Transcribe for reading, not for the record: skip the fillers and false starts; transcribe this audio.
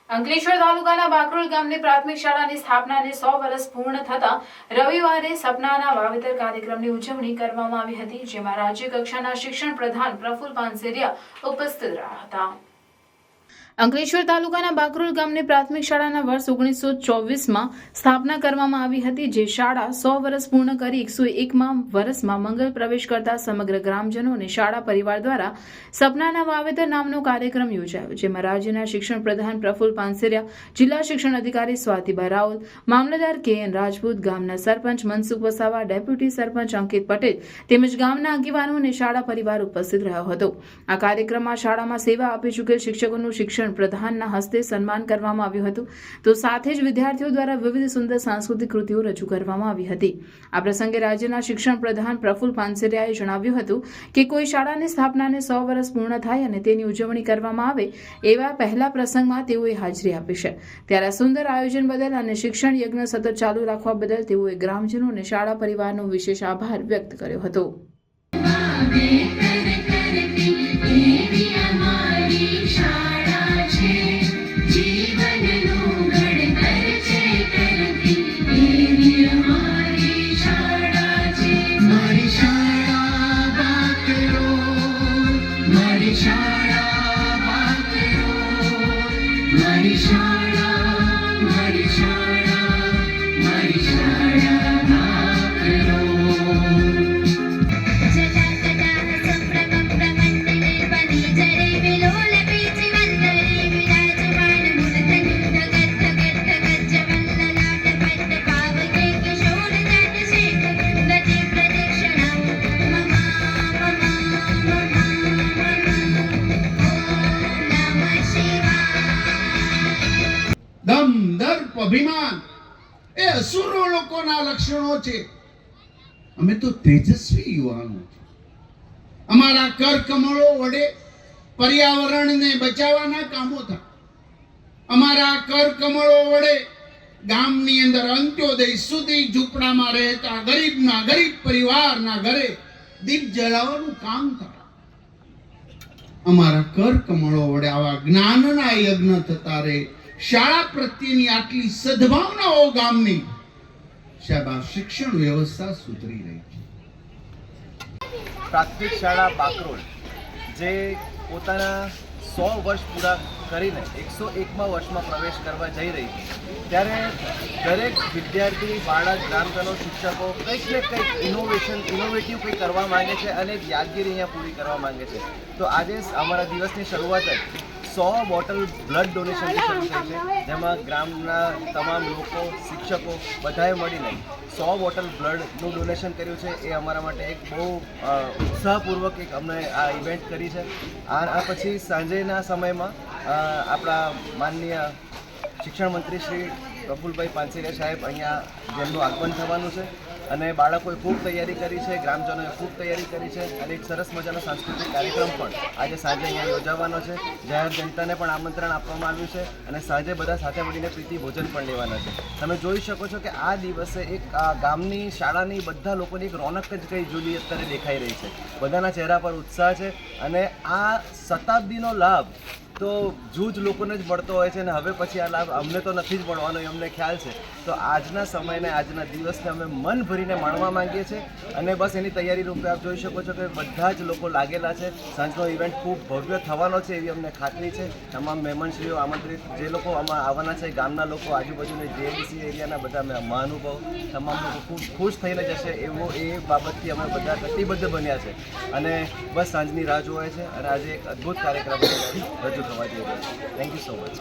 અંકલેશ્વર તાલુકાના બાકરોલ ગામની પ્રાથમિક શાળાની સ્થાપનાને 100 વર્ષ પૂર્ણ થતા રવિવારે સપનાના વાવેતર કાર્યક્રમની ઉજવણી કરવામાં આવી હતી, જેમાં રાજ્ય કક્ષાના શિક્ષણ પ્રધાન પ્રફુલ પાનસેરિયા ઉપસ્થિત રહ્યા હતા। અંકલેશ્વર તાલુકાના બાકરોલ ગામની પ્રાથમિક શાળાના વર્ષ 1924માં સ્થાપના કરવામાં આવી હતી, જે શાળા 100 વર્ષ પૂર્ણ કરી 101માં વર્ષમાં મંગલ પ્રવેશ કરતા સમગ્ર ગ્રામજનો અને શાળા પરિવાર દ્વારા સપનાના વાવેતર નામનો કાર્યક્રમ યોજાયો, જેમાં રાજ્યના શિક્ષણ પ્રધાન પ્રફુલ પાનસેરિયા, જિલ્લા શિક્ષણ અધિકારી સ્વાતિબા રાવલ, મામલતદાર KN રાજપૂત, ગામના સરપંચ મનસુખ વસાવા, ડેપ્યુટી સરપંચ અંકિત પટેલ તેમજ ગામના આગેવાનો અને શાળા પરિવાર ઉપસ્થિત રહ્યો હતો। આ કાર્યક્રમમાં શાળામાં સેવા આપી ચૂકેલ શિક્ષકોનું શિક્ષણ પ્રધાનના હસ્તે સન્માન કરવામાં આવ્યું હતું, તો સાથે જ વિદ્યાર્થીઓ દ્વારા વિવિધ સુંદર સાંસ્કૃતિક કૃતિઓ રજૂ કરવામાં આવી હતી। આ પ્રસંગે રાજ્યના શિક્ષણ પ્રધાન પ્રફુલ પાનસેરિયાએ જણાવ્યું હતું કે કોઈ શાળાની સ્થાપનાને 100 વર્ષ પૂર્ણ થાય અને તેની ઉજવણી કરવામાં આવે એવા પહેલા પ્રસંગમાં તેઓએ હાજરી આપી છે, ત્યારે આ સુંદર આયોજન બદલ અને શિક્ષણ યજ્ઞ સતત ચાલુ રાખવા બદલ તેઓએ ગ્રામજનો અને શાળા પરિવારનો વિશેષ આભાર વ્યક્ત કર્યો હતો। દમ દર્પ અભિમાન એ અસુરો લોકોના લક્ષણો છે। અમે તો તેજસ્વી યુવાનો, અમારા કર કમળો વડે પર્યાવરણને બચાવવાના કામો થાય, અમારા કર કમળો વડે ગામની અંદર અંત્યોદય સુધી ઝૂંપડામાં રહેતા ગરીબ પરિવારના ઘરે દીપ જલાવવાનું કામ થાય, અમારા કર કમળો વડે આવા જ્ઞાનના યજ્ઞ થતા રહે। શાળા પ્રત્યેની આટલી સદભાવનાઓ ગામની સાહેબ આ શિક્ષણ વ્યવસ્થા સુધરી રહી છે। પ્રાથમિક શાળા બાકરોલ જે પોતાના 100 વર્ષ પૂરા કરીને 101મા વર્ષમાં પ્રવેશ કરવા જઈ રહી છે, ત્યારે દરેક વિદ્યાર્થી, બાળક, ગ્રામજનો, શિક્ષકો કંઈક ને કંઈક ઇનોવેટિવ કંઈક કરવા માંગે છે અને એક યાદગીરી અહીંયા પૂરી કરવા માંગે છે। તો આજે અમારા દિવસની શરૂઆત જ 100 બોટલ બ્લડ ડોનેશનથી શરૂ થઈ છે, જેમાં ગ્રામના તમામ લોકો, શિક્ષકો બધાએ મળીને 100 બોટલ બ્લડનું ડોનેશન કર્યું છે। એ અમારા માટે એક બહુ ઉત્સાહપૂર્વક એક અમને આ ઇવેન્ટ કરી છે। આ પછી સાંજેના સમયમાં આપણા માનનીય શિક્ષણ મંત્રી શ્રી પ્રફુલભાઈ પાનસેરિયા સાહેબ અહીંયા જેમનું આગમન થવાનું છે અને બાળકોએ ખૂબ તૈયારી કરી છે, ગ્રામજનોએ ખૂબ તૈયારી કરી છે અને એક સરસ મજાનો સાંસ્કૃતિક કાર્યક્રમ પણ આજે સાંજે અહીંયા યોજાવાનો છે। જાહેર જનતાને પણ આમંત્રણ આપવામાં આવ્યું છે અને સાંજે બધા સાથે મળીને પ્રીતિ ભોજન પણ લેવાના છે। તમે જોઈ શકો છો કે આ દિવસે એક ગામની શાળાની બધા લોકોની એક રોનક જ કઈ જુદી અત્યારે દેખાઈ રહી છે, બધાના ચહેરા પર ઉત્સાહ છે અને આ શતાબ્દીનો લાભ તો જૂજ લોકોને જ મળતો હોય છે અને હવે પછી આ લાભ અમને તો નથી જ મળવાનો એ અમને ખ્યાલ છે। તો આજના સમયને, આજના દિવસને અમે મન ભરીને માણવા માંગીએ છીએ અને બસ એની તૈયારી રૂપે આપ જોઈ શકો છો કે બધા જ લોકો લાગેલા છે। સાંજનો ઇવેન્ટ ખૂબ ભવ્ય થવાનો છે એવી અમને ખાતરી છે। તમામ મહેમાનશ્રીઓ આમંત્રિત જે લોકો આમાં આવવાના છે, ગામના લોકો, આજુબાજુના JDC એરિયાના બધા મહાનુભાવો, તમામ લોકો ખૂબ ખુશ થઈને જશે એવો એ બાબતથી અમે બધા કટિબદ્ધ બન્યા છે અને બસ સાંજની રાહ જોવાય છે અને આજે એક અદ્ભુત કાર્યક્રમ રજૂ થવા જઈ રહ્યો છે। Thank you so much.